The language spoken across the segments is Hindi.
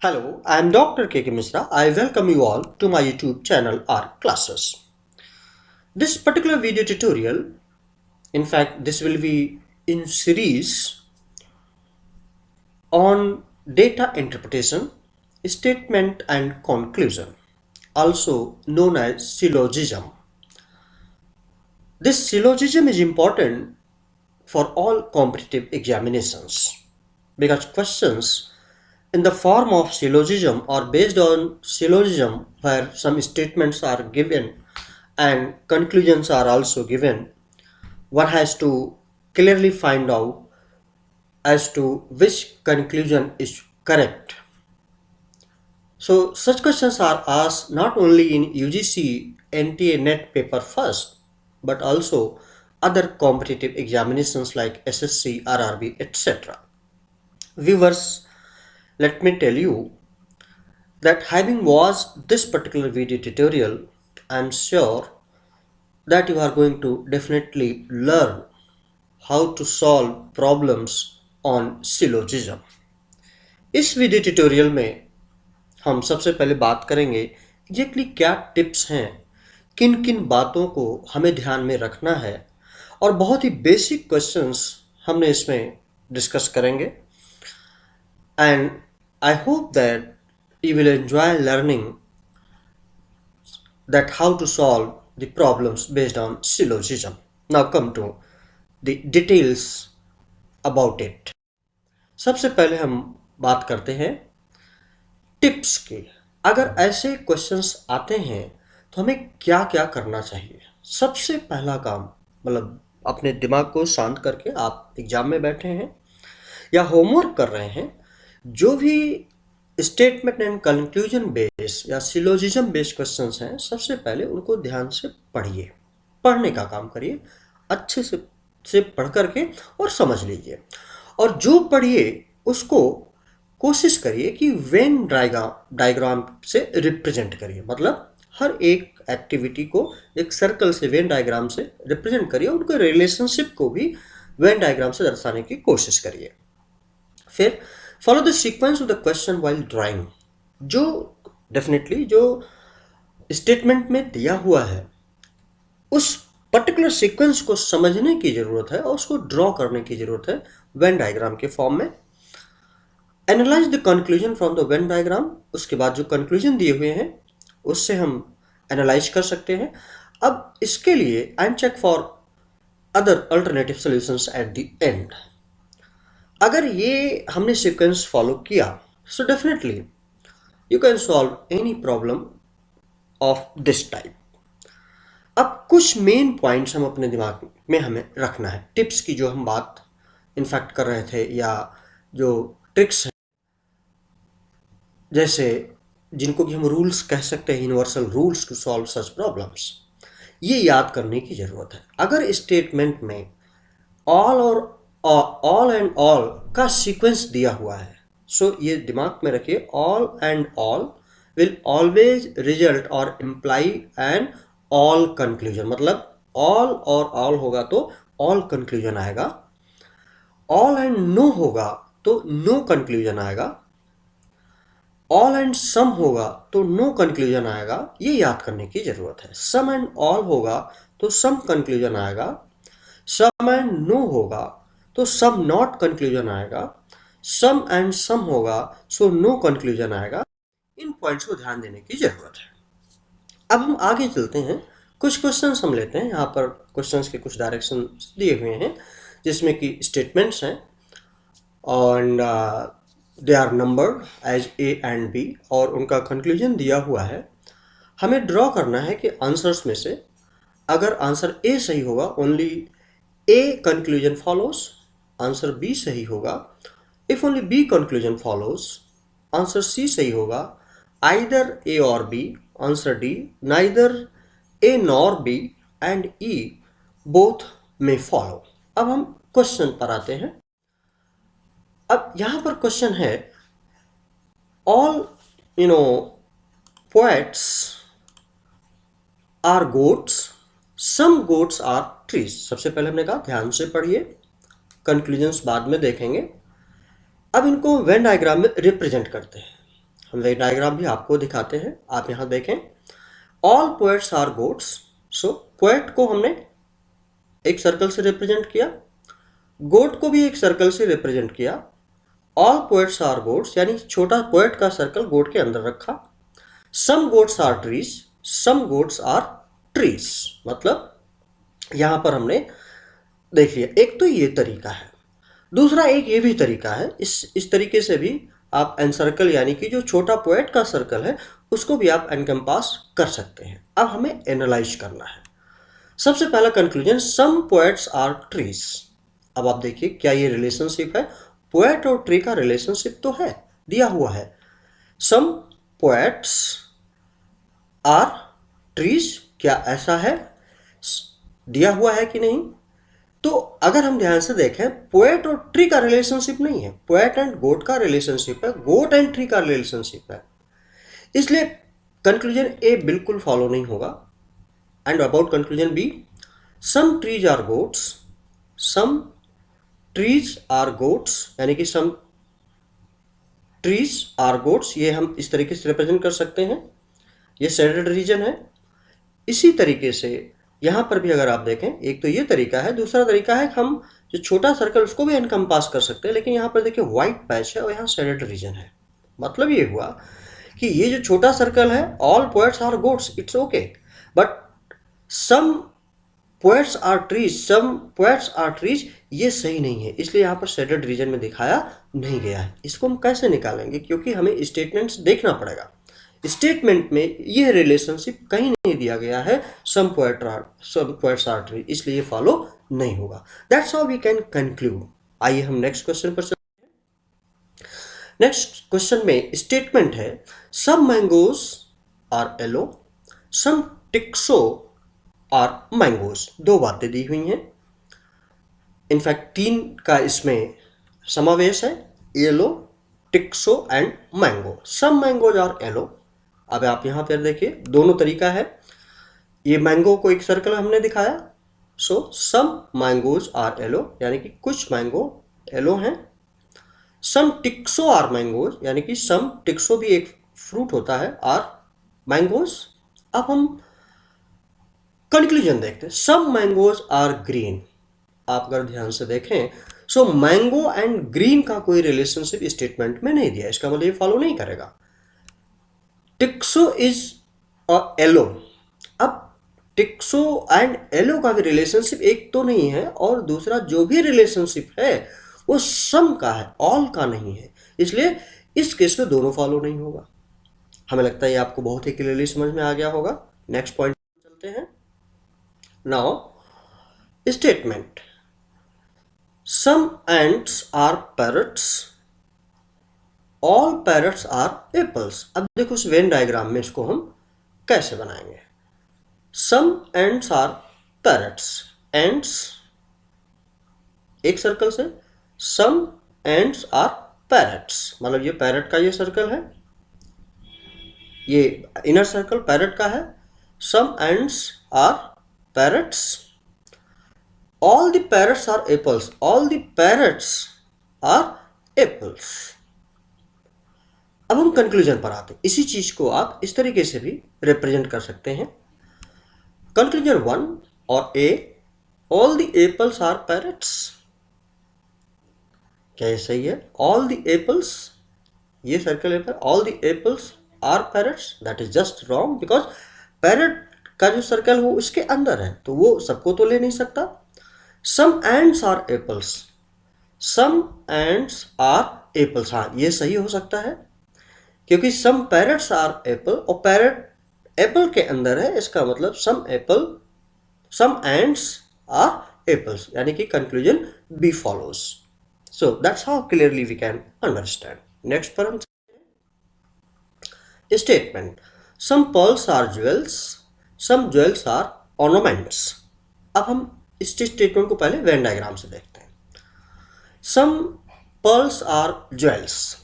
Hello, I am Dr. K. K. Misra. I welcome you all to my YouTube channel Art Classes. This particular video tutorial, in fact, this will be in series on data interpretation, statement and conclusion, also known as syllogism. This syllogism is important for all competitive examinations because questions in the form of syllogism or based on syllogism where some statements are given and conclusions are also given, one has to clearly find out as to which conclusion is correct. So such questions are asked not only in UGC NTA NET paper first but also other competitive examinations like SSC, RRB, etc. Viewers, let me tell you that having watched this particular video tutorial, I am sure that you are going to definitely learn how to solve problems on syllogism. इस वीडियो ट्यूटोरियल में हम सबसे पहले बात करेंगे एग्जैक्टली क्या टिप्स हैं, किन किन बातों को हमें ध्यान में रखना है और बहुत ही बेसिक क्वेश्चंस हमने इसमें डिस्कस करेंगे. And I hope that you will enjoy learning that how to solve the problems based on syllogism. Now come to the details about it. सबसे पहले हम बात करते हैं टिप्स की. अगर ऐसे क्वेश्चंस आते हैं तो हमें क्या क्या करना चाहिए. सबसे पहला काम, मतलब अपने दिमाग को शांत करके आप एग्जाम में बैठे हैं या होमवर्क कर रहे हैं, जो भी स्टेटमेंट एंड कंक्लूजन बेस या सिलोजिज्म बेस्ड क्वेश्चंस हैं, सबसे पहले उनको ध्यान से पढ़िए. पढ़ने का काम करिए, अच्छे से पढ़ करके और समझ लीजिए. और जो पढ़िए उसको कोशिश करिए कि वेन डायग्राम से रिप्रेजेंट करिए. मतलब हर एक एक्टिविटी को एक सर्कल से, वेन डायग्राम से रिप्रेजेंट करिए. उनके रिलेशनशिप को भी वेन डायग्राम से दर्शाने की कोशिश करिए. फिर follow the sequence of the question while drawing. जो डेफिनेटली जो स्टेटमेंट में दिया हुआ है उस पर्टिकुलर सीक्वेंस को समझने की जरूरत है और उसको ड्रॉ करने की जरूरत है वेन डायग्राम के फॉर्म में. Analyse the conclusion from the Venn diagram. उसके बाद जो कंक्लूजन दिए हुए हैं उससे हम एनालाइज कर सकते हैं. अब इसके लिए and check for other alternative solutions at the end. अगर ये हमने सीक्वेंस फॉलो किया so definitely you can solve any problem of this type. अब कुछ मेन पॉइंट्स हम अपने दिमाग में हमें रखना है. टिप्स की जो हम बात इनफैक्ट कर रहे थे या जो ट्रिक्स हैं, जैसे जिनको कि हम रूल्स कह सकते हैं, universal rules to solve such problems, ये याद करने की ज़रूरत है. अगर स्टेटमेंट में ऑल एंड ऑल का सीक्वेंस दिया हुआ है, सो ये दिमाग में रखिए, all and all will always result और इम्प्लाई एन ऑल कंक्लूजन. मतलब ऑल और ऑल होगा तो ऑल कंक्लूजन आएगा, ऑल एंड नो होगा तो नो कंक्लूजन आएगा, ऑल एंड सम होगा तो नो कंक्लूजन आएगा. ये याद करने की जरूरत है. सम एंड ऑल होगा तो सम कंक्लूजन आएगा, सम एंड नो होगा तो सम नॉट कंक्लूजन आएगा, सम एंड सम होगा सो नो कंक्लूजन आएगा. इन पॉइंट्स को ध्यान देने की जरूरत है. अब हम आगे चलते हैं, कुछ क्वेश्चंस हम लेते हैं. यहाँ पर क्वेश्चंस के कुछ डायरेक्शन दिए हुए हैं जिसमें कि स्टेटमेंट्स हैं और they are numbered as A and B और उनका कंक्लूजन दिया हुआ है. हमें ड्रॉ करना है कि आंसर्स में से अगर आंसर ए सही होगा only A conclusion follows, answer B सही होगा if only B conclusion follows, answer C सही होगा आइदर ए और B, answer D neither A nor B and E both में फॉलो. अब हम क्वेश्चन पर आते हैं. अब यहां पर क्वेश्चन है, all poets are goats, some goats are trees. सबसे पहले हमने कहा ध्यान से पढ़िए, कंक्लूजन्स बाद में देखेंगे. अब इनको वेन डायग्राम में रिप्रेजेंट करते हैं. हम वेन डायग्राम भी आपको दिखाते हैं, आप यहाँ देखें। All poets are goats. So poet को हमने एक सर्कल से रिप्रेजेंट किया, गोट को भी एक सर्कल से रिप्रेजेंट किया। ऑल पोएट्स आर गोट्स यानी छोटा पोएट का सर्कल गोट के अंदर रखा। Some goats are trees, some goats are trees, मतलब यहां पर हमने देख लिया। एक तो ये तरीका है, दूसरा एक ये भी तरीका है। इस तरीके से भी आप एनसर्कल यानी कि जो छोटा पोएट का सर्कल है उसको भी आप एनकम्पास कर सकते हैं। अब हमें एनालाइज करना है। सबसे पहला conclusion, some poets are trees. अब आप देखिए क्या ये रिलेशनशिप है? पोएट और ट्री का रिलेशनशिप तो है, दिया हुआ है। सम पोएट्स आर ट्रीज, क्या ऐसा है? दिया हुआ है कि नहीं? तो अगर हम ध्यान से देखें, पोएट और ट्री का रिलेशनशिप नहीं है, पोएट एंड गोट का रिलेशनशिप है, गोट एंड ट्री का रिलेशनशिप है। इसलिए कंक्लूजन ए बिल्कुल फॉलो नहीं होगा। And about conclusion B, some trees are goats, some trees are goats यानी कि सम ट्रीज आर गोट्स, ये हम इस तरीके से रिप्रेजेंट कर सकते हैं। ये शेडेड रीजन है। इसी तरीके से यहाँ पर भी अगर आप देखें, एक तो ये तरीका है, दूसरा तरीका है हम जो छोटा सर्कल उसको भी एनकम्पास कर सकते हैं। लेकिन यहाँ पर देखिए व्हाइट पैच है और यहाँ शेडेड रीजन है। मतलब ये हुआ कि ये जो छोटा सर्कल है, all poets are goats, it's okay, but some poets are trees, some poets are trees, ये सही नहीं है। इसलिए यहाँ पर शेडेड रीजन में दिखाया नहीं गया है। इसको हम कैसे निकालेंगे? क्योंकि हमें स्टेटमेंट्स देखना पड़ेगा। स्टेटमेंट में यह रिलेशनशिप कहीं नहीं दिया गया है, सम पोएट्स आर ट्री, इसलिए फॉलो नहीं होगा। That's how we can conclude. आइए हम नेक्स्ट क्वेश्चन पर चलते हैं। नेक्स्ट क्वेश्चन में स्टेटमेंट है, some mangoes are yellow, some टिक्सो आर मैंगोज। दो बातें दी हुई हैं, इनफैक्ट तीन का इसमें समावेश है, येलो, टिक्सो and mango. Some mangoes are yellow. अब आप यहाँ पर देखिए दोनों तरीका है। ये मैंगो को एक सर्कल हमने दिखाया, सो सम मैंगोज आर येलो यानी कि कुछ मैंगो येलो हैं। सम टिक्सो आर मैंगोज यानी कि सम टिक्सो भी एक फ्रूट होता है, आर मैंगोज। अब हम कंक्लूजन देखते हैं। सम मैंगोज आर ग्रीन। आप अगर ध्यान से देखें, सो मैंगो एंड ग्रीन का कोई रिलेशनशिप स्टेटमेंट में नहीं दिया, इसका मतलब ये फॉलो नहीं करेगा। टिक्सो इज अ येलो। अब टिक्सो एंड येलो का भी रिलेशनशिप एक तो नहीं है, और दूसरा जो भी रिलेशनशिप है वो सम का है, ऑल का नहीं है। इसलिए इस केस में दोनों फॉलो नहीं होगा। हमें लगता है ये आपको बहुत ही क्लियरली समझ में आ गया होगा। नेक्स्ट पॉइंट चलते हैं। Now statement, some ants are parrots, all parrots are apples. अब देखो इस वेन डायग्राम में इसको हम कैसे बनाएंगे। सम एंड्स आर पैरट्स, एंड्स एक सर्कल से, सम एंड्स आर पैरट्स, मतलब ये पैरट का ये सर्कल है, ये इनर सर्कल पैरट का है। Some ants are parrots, all the parrots are apples, all the parrots are apples. अब हम कंक्लूजन पर आते हैं। इसी चीज को आप इस तरीके से भी रिप्रेजेंट कर सकते हैं। कंक्लूजन 1 और A, all the apples are parrots. क्या ये सही है? ऑल द एप्पल्स, ये सर्कल है पर all the apples are parrots, that is just wrong, because parrot का जो सर्कल हो उसके अंदर है, तो वो सबको तो ले नहीं सकता। Some ants are apples, some ants are apples, हाँ ये सही हो सकता है, क्योंकि सम पैरट्स आर एप्पल, और पैरट एप्पल के अंदर है, इसका मतलब some apple, some ants are apples, यानी कि conclusion B follows. So that's how clearly we can understand. Next पर हम statement, some pearls are jewels, some jewels are ornaments. अब हम इस स्टेटमेंट को पहले वेन डायग्राम से देखते हैं। Some pearls are jewels,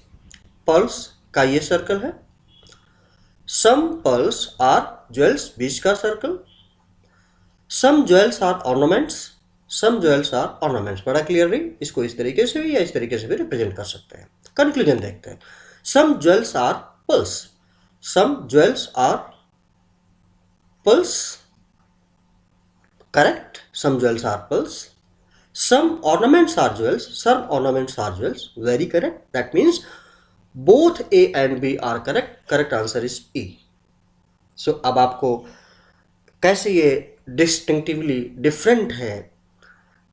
pearls का ये सर्कल है, सम पर्ल्स आर ज्वेल्स बीच का circle, some jewels are ornaments, some jewels are ornaments. बड़ा क्लियरली इसको इस तरीके से भी या इस तरीके से भी रिप्रेजेंट कर सकते हैं। कंक्लूजन देखते हैं। Some jewels are pearls. Some jewels are pearls. Correct. Some jewels are pearls. Some ornaments are jewels. Some ornaments are jewels. Very correct. That means both A and B are correct. Correct answer is E. So अब आपको कैसे ये डिस्टिंक्टिवली डिफरेंट है,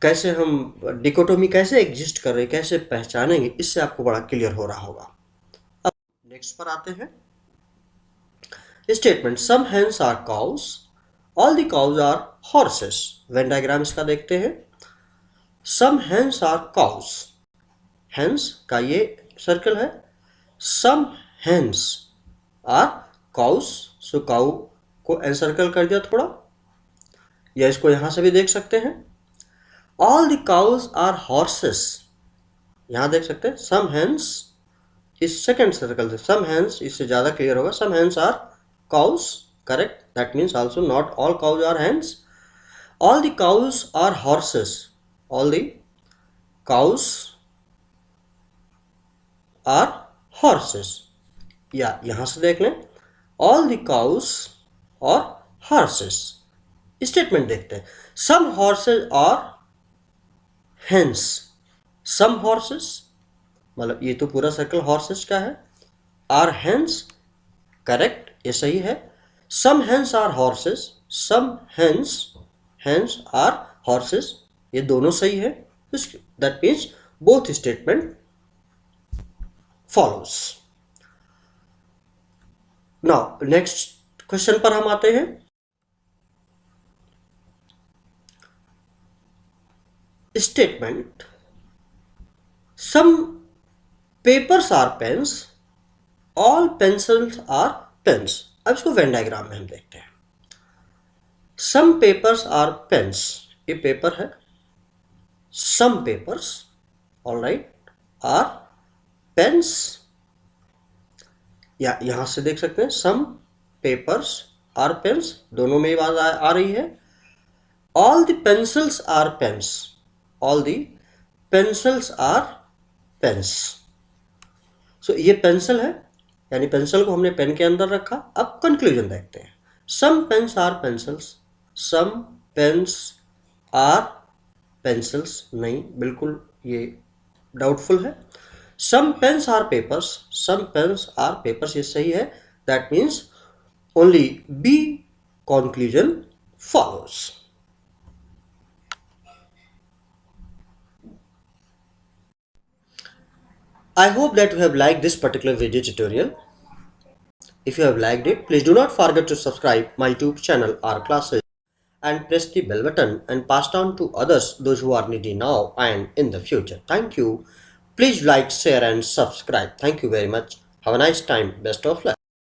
कैसे हम डिकोटोमी कैसे एग्जिस्ट कर रहे हैं, कैसे पहचानेंगे, इससे आपको बड़ा क्लियर हो रहा होगा। अब नेक्स्ट पर आते हैं। Statement some hens are cows, all the cows are horses. Venn diagram इसका देखते हैं। Some hens are cows, hens का ये सर्कल है। Some hens are cows, so cow को एनसर्कल कर दिया थोड़ा, या इसको यहां से भी देख सकते हैं। All the cows are horses, यहां देख सकते हैं। सम हेन्स इस सेकेंड सर्कल से, सम हेन्स इससे ज्यादा क्लियर होगा। Some hens are cows, correct. That means also not all cows are hens. All the cows are horses, all the cows are horses, या यहां से देख लें ऑल द काउस और हॉर्सेस। स्टेटमेंट देखते हैं। Some horses are hens, some horses मतलब ये तो पूरा सर्कल हॉर्सेस का है। आर हेन्स, करेक्ट, ये सही है। Some hens are horses, some hens, hens are horses, ये दोनों सही है। That means both statement follows. Now next question पर हम आते हैं। Statement some papers are pens, all pencils are pens. अब इसको वेन डायग्राम में हम देखते हैं। सम पेपर्स आर पेन्स, ये पेपर है। Some papers, all right, are pens, या यहां से देख सकते हैं सम पेपर्स आर पेन्स, दोनों में ये बात आ रही है। All the pencils are pens, all the pencils are pens. So ये पेंसिल है, यानी पेंसिल को हमने पेन के अंदर रखा। अब कंक्लूजन देखते हैं। Some pens are pencils, some pens are pencils, नहीं, बिल्कुल ये डाउटफुल है। Some pens are papers, some pens are papers, ये सही है। That means only B conclusion follows. I hope that you have liked this particular video tutorial. If you have liked it, please do not forget to subscribe my YouTube channel or classes and press the bell button and pass down to others, those who are needy now and in the future. Thank you. Please like, share and subscribe. Thank you very much. Have a nice time. Best of luck.